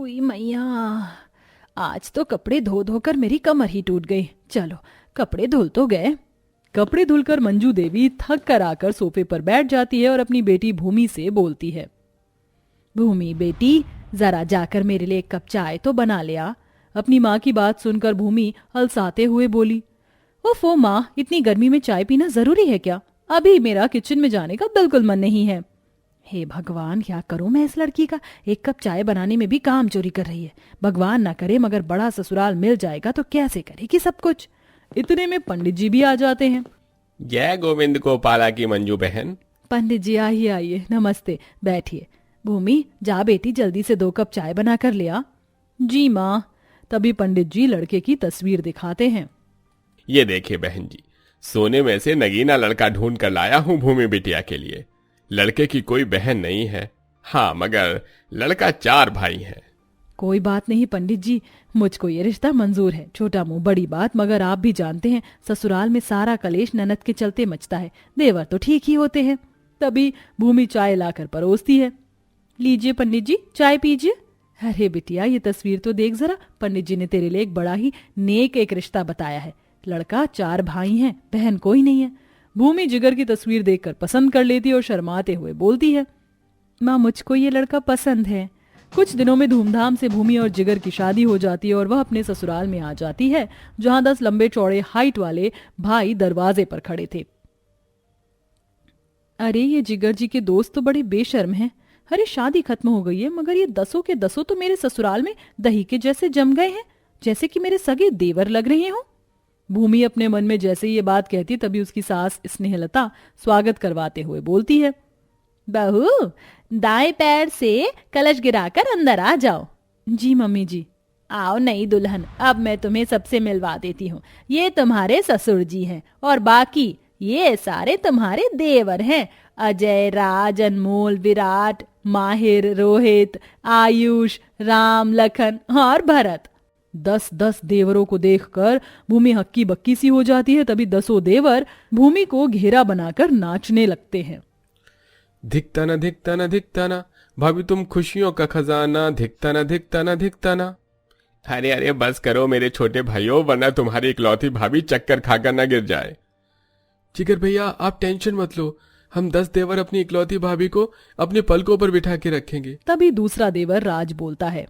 हुई मैया, आज तो कपड़े धो धोकर मेरी कमर ही टूट गई। चलो कपड़े धुल तो गए। कपड़े धुलकर मंजू देवी थक कर आकर सोफे पर बैठ जाती है और अपनी बेटी भूमि से बोलती है, भूमि बेटी जरा जाकर मेरे लिए एक कप चाय तो बना ले आ। अपनी माँ की बात सुनकर भूमि अलसाते हुए बोली, ओफो माँ, इतनी गर्मी में चाय पीना जरूरी है क्या? अभी मेरा किचन में जाने का बिल्कुल मन नहीं है। हे भगवान, क्या करूं मैं इस लड़की का, एक कप चाय बनाने में भी काम चोरी कर रही है। भगवान ना करे मगर बड़ा ससुराल मिल जाएगा तो कैसे करेगी सब कुछ। इतने में पंडित जी भी आ जाते हैं। जय गोविंद गोपाला की मंजू बहन। पंडित जी आइए आइए, नमस्ते, बैठिए। भूमि जा बेटी, जल्दी से 2 कप चाय बना कर ले आ। जी माँ। तभी पंडित जी लड़के की तस्वीर दिखाते हैं। ये देखिए बहन जी, सोने में से नगीना लड़का ढूंढ कर लाया हूँ भूमि बिटिया के लिए। लड़के की कोई बहन नहीं है, हाँ मगर लड़का 4 भाई है। कोई बात नहीं पंडित जी, मुझको ये रिश्ता मंजूर है। छोटा मुंह बड़ी बात, मगर आप भी जानते हैं ससुराल में सारा कलेश ननद के चलते मचता है। देवर तो ठीक ही होते हैं। तभी भूमि चाय लाकर परोसती है। लीजिए पंडित जी, चाय पीजिए। अरे बिटिया, ये तस्वीर तो देख जरा, पंडित जी ने तेरे लिए एक बड़ा ही नेक एक रिश्ता बताया है। लड़का 4 भाई हैं, बहन कोई नहीं है। भूमि जिगर की तस्वीर देखकर पसंद कर लेती है और शर्माते हुए बोलती है, माँ मुझको ये लड़का पसंद है। कुछ दिनों में धूमधाम से भूमि और जिगर की शादी हो जाती है और वह अपने ससुराल में आ जाती है, जहां 10 लंबे चौड़े हाइट वाले भाई दरवाजे पर खड़े थे। अरे ये जिगर जी के दोस्त तो बड़े बेशर्म हैं। अरे शादी खत्म हो गई है मगर ये 10 के 10 तो मेरे ससुराल में दही के जैसे जम गए हैं, जैसे कि मेरे सगे देवर लग रहे हो। भूमि अपने मन में जैसे ये बात कहती तभी उसकी सास स्नेहलता स्वागत करवाते हुए बोलती है, बहू दाएं पैर से कलश गिराकर अंदर आ जाओ। जी मम्मी जी। आओ नई दुल्हन, अब मैं तुम्हें सबसे मिलवा देती हूँ। ये तुम्हारे ससुर जी हैं और बाकी ये सारे तुम्हारे देवर हैं। अजय, राज, अनमोल, विराट, माहिर, रोहित, आयुष, राम, लखन और भरत। 10 देवरों को देखकर भूमि हक्की बक्की सी हो जाती है। तभी 10 देवर भूमि को घेरा बनाकर नाचने लगते हैं। धिकता ना धिकता ना धिकता ना, भाभी तुम खुशियों का खजाना, धिकता ना धिकता ना धिकता ना। अरे अरे बस करो मेरे छोटे भाइयों, वरना तुम्हारी इकलौती भाभी चक्कर खाकर ना गिर जाए। जिगर भैया आप टेंशन मत लो, हम 10 देवर अपनी इकलौती भाभी को अपने पलकों पर बिठा के रखेंगे। तभी दूसरा देवर राज बोलता है,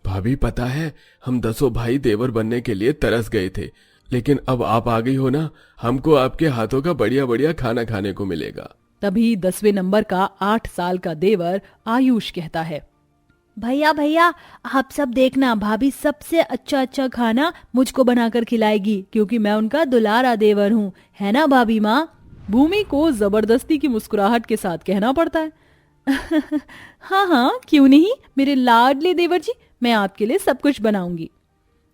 भाभी पता है हम 10 भाई देवर बनने के लिए तरस गए थे, लेकिन अब आप आ गई हो ना, हमको आपके हाथों का बढ़िया बढ़िया खाना खाने को मिलेगा। तभी 10वें नंबर का 8 साल का देवर आयुष कहता है, भैया भैया आप सब देखना, भाभी सबसे अच्छा अच्छा खाना मुझको बनाकर खिलाएगी, क्योंकि मैं उनका दुलारा देवर हूँ, है ना भाभी माँ। भूमि को जबरदस्ती की मुस्कुराहट के साथ कहना पड़ता है, हाँ हाँ क्यों नहीं मेरे लाडले देवर जी, मैं आपके लिए सब कुछ बनाऊंगी।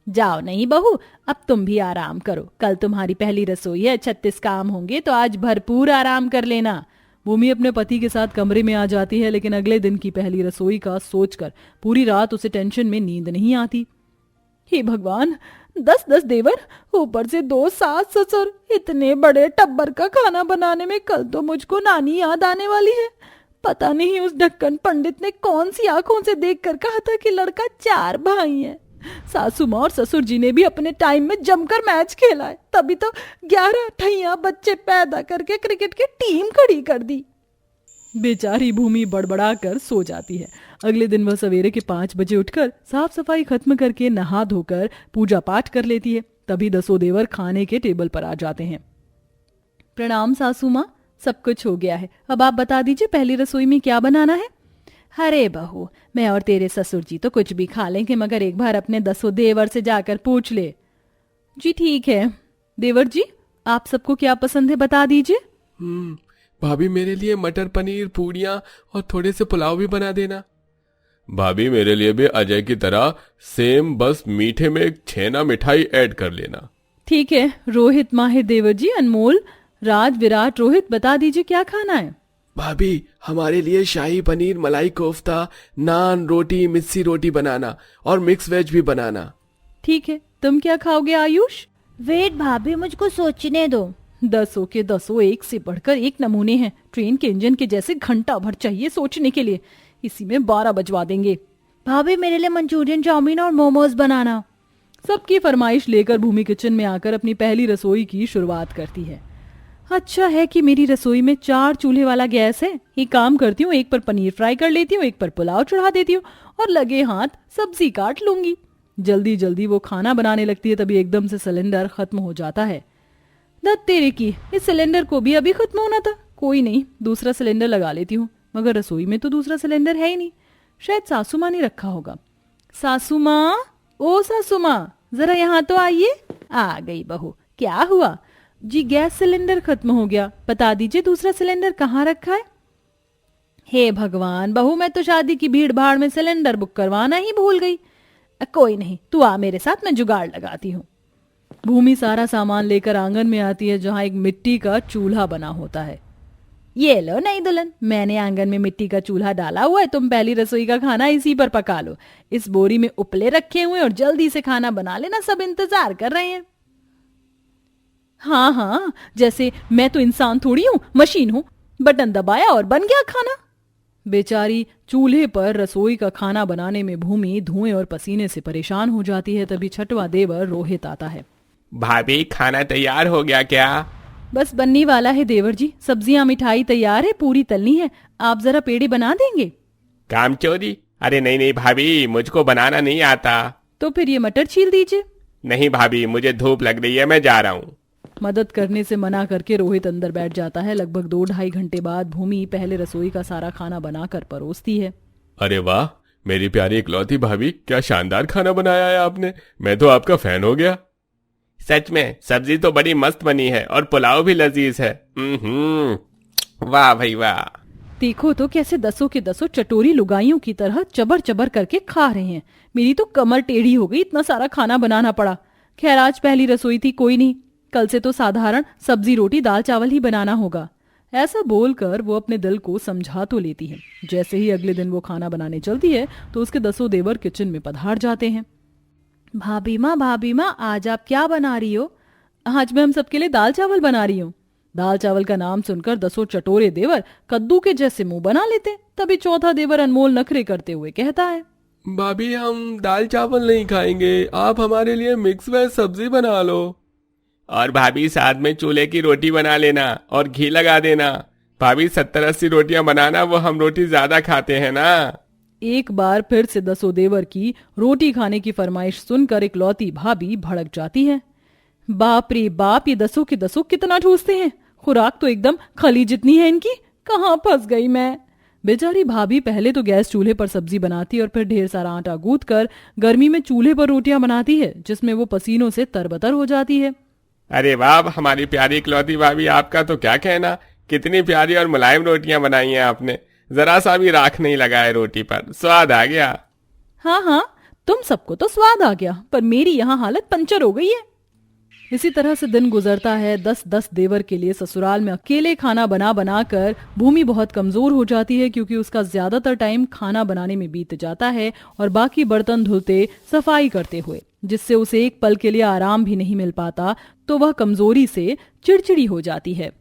जाओ नहीं बहू, अब तुम भी आराम करो, कल तुम्हारी पहली रसोई है, 36 काम होंगे तो आज भरपूर आराम कर लेना। भूमि अपने पति के साथ कमरे में आ जाती है, लेकिन अगले दिन की पहली रसोई का सोचकर पूरी रात उसे टेंशन में नींद नहीं आती। हे भगवान, 10 देवर, ऊपर से 2 सास ससुर, इतने बड़े टब्बर का खाना बनाने में कल तो मुझको नानी याद आने वाली है। पता नहीं उस ढक्कन पंडित ने कौन सी आंखों से देखकर कहा था कि लड़का 4 भाई है। सासू माँ और ससुर जी ने भी अपने टाइम में जमकर मैच खेला है, तभी तो 11 ठैया बच्चे पैदा करके क्रिकेट की टीम खड़ी कर दी। बेचारी भूमि बड़बड़ा कर सो जाती है। अगले दिन वह सवेरे के 5 बजे उठकर साफ सफाई खत्म करके नहा धोकर पूजा पाठ कर लेती है। तभी 10 देवर खाने के टेबल पर आ जाते हैं। प्रणाम सासू माँ, सब कुछ हो गया है, अब आप बता दीजिए पहली रसोई में क्या बनाना है। अरे बहू, मैं और तेरे ससुर जी तो कुछ भी खा लेंगे, मगर एक बार अपने 10 देवर से जाकर पूछ ले। जी ठीक है। देवर जी आप सबको क्या पसंद है बता दीजिए। भाभी मेरे लिए मटर पनीर, पूड़ियाँ और थोड़े से पुलाव भी बना देना। भाभी मेरे लिए भी अजय की तरह सेम, बस मीठे में एक छेना मिठाई ऐड कर लेना। ठीक है। रोहित, माहिर, देवर जी, अनमोल, राज, विराट, रोहित बता दीजिए क्या खाना है। भाभी हमारे लिए शाही पनीर, मलाई कोफ्ता, नान, रोटी, मिस्सी रोटी बनाना और मिक्स वेज भी बनाना। ठीक है। तुम क्या खाओगे आयुष। वेट भाभी, मुझको सोचने दो। 10 के 10 एक से बढ़कर एक नमूने हैं, ट्रेन के इंजन के जैसे घंटा भर चाहिए सोचने के लिए, इसी में 12 बजवा देंगे। भाभी मेरे लिए मंचूरियन, चाउमीन और मोमोज बनाना। सबकी फरमाइश लेकर भूमि किचन में आकर अपनी पहली रसोई की शुरुआत करती है। अच्छा है कि मेरी रसोई में 4 चूल्हे वाला गैस है। एक काम करती हूँ, एक पर पनीर फ्राई कर लेती हूँ, एक पर पुलाव चढ़ा देती हूँ और लगे हाथ सब्जी काट लूंगी। जल्दी जल्दी वो खाना बनाने लगती है, तभी एकदम से सिलेंडर खत्म हो जाता है। दत्त तेरे की, इस सिलेंडर को भी अभी खत्म होना था। कोई नहीं, दूसरा सिलेंडर लगा लेती हूँ। मगर रसोई में तो दूसरा सिलेंडर है ही नहीं, शायद सासू माँ ने रखा होगा। सासू माँ, ओ सासू माँ, जरा यहाँ तो आइए। आ गई बहू, क्या हुआ? जी गैस सिलेंडर खत्म हो गया, बता दीजिए दूसरा सिलेंडर कहाँ रखा है। हे भगवान बहू, मैं तो शादी की भीड़ भाड़ में सिलेंडर बुक करवाना ही भूल गई। कोई नहीं, तू आ मेरे साथ, मैं जुगाड़ लगाती हूँ। भूमि सारा सामान लेकर आंगन में आती है, जहाँ एक मिट्टी का चूल्हा बना होता है। ये लो नई दुल्हन, मैंने आंगन में मिट्टी का चूल्हा डाला हुआ है, तुम पहली रसोई का खाना इसी पर पका लो। इस बोरी में उपले रखे हुए और जल्दी से खाना बना लेना, सब इंतजार कर रहे हैं। हाँ हाँ, जैसे मैं तो इंसान थोड़ी हूँ, मशीन हूँ। बटन दबाया और बन गया खाना। बेचारी चूल्हे पर रसोई का खाना बनाने में भूमि धुएं और पसीने से परेशान हो जाती है। तभी छठवां देवर रोहित आता है। भाभी खाना तैयार हो गया क्या? बस बनने वाला है देवर जी, सब्जियां मिठाई तैयार है, पूरी तलनी है। आप जरा पेड़े बना देंगे? काम चोरी? अरे नहीं नहीं भाभी, मुझको बनाना नहीं आता। तो फिर ये मटर छील दीजिए। नहीं भाभी, मुझे धूप लग रही है, मैं जा रहा हूँ। मदद करने से मना करके रोहित अंदर बैठ जाता है। लगभग 2-2.5 घंटे बाद भूमि पहले रसोई का सारा खाना बनाकर परोसती है। अरे वाह, मेरी प्यारी इकलौती भाभी, क्या शानदार खाना बनाया है आपने। मैं तो आपका फैन हो गया। सच में, सब्जी तो बड़ी मस्त बनी है और पुलाव भी लजीज है। वाह भाई वाह। देखो तो कैसे 10 के 10 चटोरी लुगाइयों की तरह चबर चबर करके खा रहे हैं। मेरी तो कमर टेढ़ी हो गई, इतना सारा खाना बनाना पड़ा। खैर आज पहली रसोई थी, कोई नहीं, कल से तो साधारण सब्जी रोटी दाल चावल ही बनाना होगा। ऐसा बोलकर वो अपने दिल को समझा तो लेती है। जैसे ही अगले दिन वो खाना बनाने चलती है तो उसके 10 देवर किचन में पधार जाते हैं। भाभी माँ, आज आप क्या बना रही हो? आज मैं हम सबके लिए दाल चावल बना रही हूँ। दाल चावल का नाम सुनकर 10 चटोरे देवर कद्दू के जैसे मुंह बना लेते। तभी चौथा देवर अनमोल नखरे करते हुए कहता है, भाभी हम दाल चावल नहीं खाएंगे, आप हमारे लिए मिक्स वेज सब्जी बना लो। और भाभी साथ में चूल्हे की रोटी बना लेना और घी लगा देना। भाभी 70-80 रोटियां बनाना, वो हम रोटी ज्यादा खाते हैं ना। एक बार फिर से 10 देवर की रोटी खाने की फरमाइश सुनकर इकलौती भाभी भड़क जाती है। बाप रे बाप, ये 10 के 10 कितना ठूसते हैं। खुराक तो एकदम खली जितनी है इनकी। कहाँ फंस गई मैं। बेचारी भाभी पहले तो गैस चूल्हे पर सब्जी बनाती और फिर ढेर सारा आटा गूंथ कर गर्मी में चूल्हे पर रोटियां बनाती है, जिसमें वो पसीनों से तरबतर हो जाती है। अरे वाह हमारी प्यारी इकलौती भाभी, आपका तो क्या कहना। कितनी प्यारी और मुलायम रोटियां बनाई हैं आपने। जरा सा भी राख नहीं लगा है रोटी पर, स्वाद आ गया। हाँ हाँ, तुम सबको तो स्वाद आ गया, पर मेरी यहाँ हालत पंचर हो गई है। इसी तरह से दिन गुजरता है। 10-10 देवर के लिए ससुराल में अकेले खाना बना बना कर भूमि बहुत कमजोर हो जाती है, क्योंकि उसका ज्यादातर टाइम खाना बनाने में बीत जाता है और बाकी बर्तन धुलते सफाई करते हुए, जिससे उसे एक पल के लिए आराम भी नहीं मिल पाता। तो वह कमजोरी से चिड़चिड़ी हो जाती है।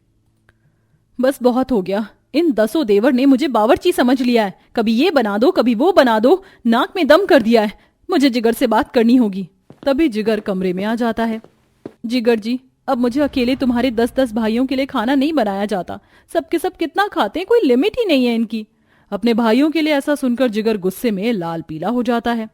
बस बहुत हो गया, इन 10 देवर ने मुझे बावर्ची समझ लिया है। कभी ये बना दो, कभी वो बना दो, नाक में दम कर दिया है। मुझे जिगर से बात करनी होगी। तभी जिगर कमरे में आ जाता है। जिगर जी, अब मुझे अकेले तुम्हारे 10-10 भाइयों के लिए खाना नहीं बनाया जाता। सबके सब कितना खाते हैं, कोई लिमिट ही नहीं है इनकी। अपने भाइयों के लिए ऐसा सुनकर जिगर गुस्से में लाल पीला हो जाता है।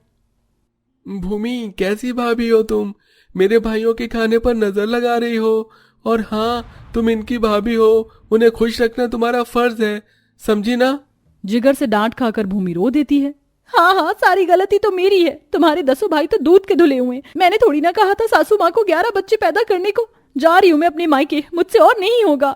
भूमि कैसी भाभी हो तुम, मेरे भाइयों के खाने पर नजर लगा रही हो। और हाँ, तुम इनकी भाभी हो, उन्हें खुश रखना तुम्हारा फर्ज है, समझी ना। जिगर से डांट खाकर भूमि रो देती है। हाँ हाँ, सारी गलती तो मेरी है। तुम्हारे 10 भाई तो दूध के धुले हुए हैं। मैंने थोड़ी ना कहा था सासू माँ को 11 बच्चे पैदा करने को। जा रही हूँ मैं अपने मायके, मुझसे और नहीं होगा।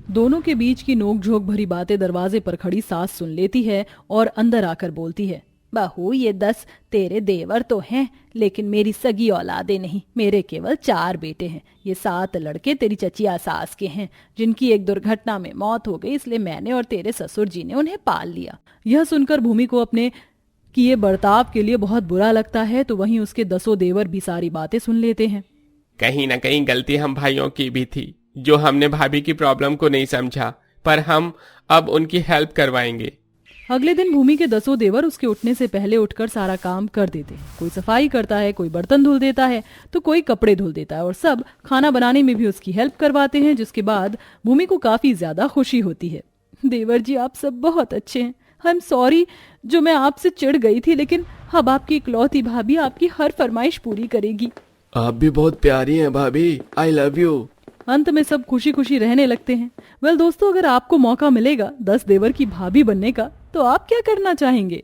दोनों के बीच की नोक-झोंक भरी बातें दरवाजे पर खड़ी सास सुन लेती है और अंदर आकर बोलती है, बहू ये 10 तेरे देवर तो हैं, लेकिन मेरी सगी औलादे नहीं। मेरे केवल 4 बेटे हैं। ये 7 लड़के तेरी चचिया सास के हैं, जिनकी एक दुर्घटना में मौत हो गई, इसलिए मैंने और तेरे ससुर जी ने उन्हें पाल लिया। यह सुनकर भूमि को अपने किए बर्ताव के लिए बहुत बुरा लगता है। तो वहीं उसके 10 देवर भी सारी बातें सुन लेते हैं। कहीं ना कहीं गलती हम भाइयों की भी थी, जो हमने भाभी की प्रॉब्लम को नहीं समझा, पर हम अब उनकी हेल्प करवाएंगे। अगले दिन भूमि के 10 देवर उसके उठने से पहले उठकर सारा काम कर देते हैं। कोई सफाई करता है, कोई बर्तन धुल देता है, तो कोई कपड़े धुल देता है और सब खाना बनाने में भी उसकी हेल्प करवाते हैं, जिसके बाद भूमि को काफी ज्यादा खुशी होती है। देवर जी आप सब बहुत अच्छे हैं। आई एम सॉरी जो मैं आपसे चिढ़ गई थी, लेकिन अब आपकी इकलौती भाभी आपकी हर फरमाइश पूरी करेगी। आप भी बहुत प्यारी हैं भाभी, आई लव यू। अंत में सब खुशी खुशी रहने लगते हैं। वेल दोस्तों, अगर आपको मौका मिलेगा 10 देवर की भाभी बनने का, तो आप क्या करना चाहेंगे?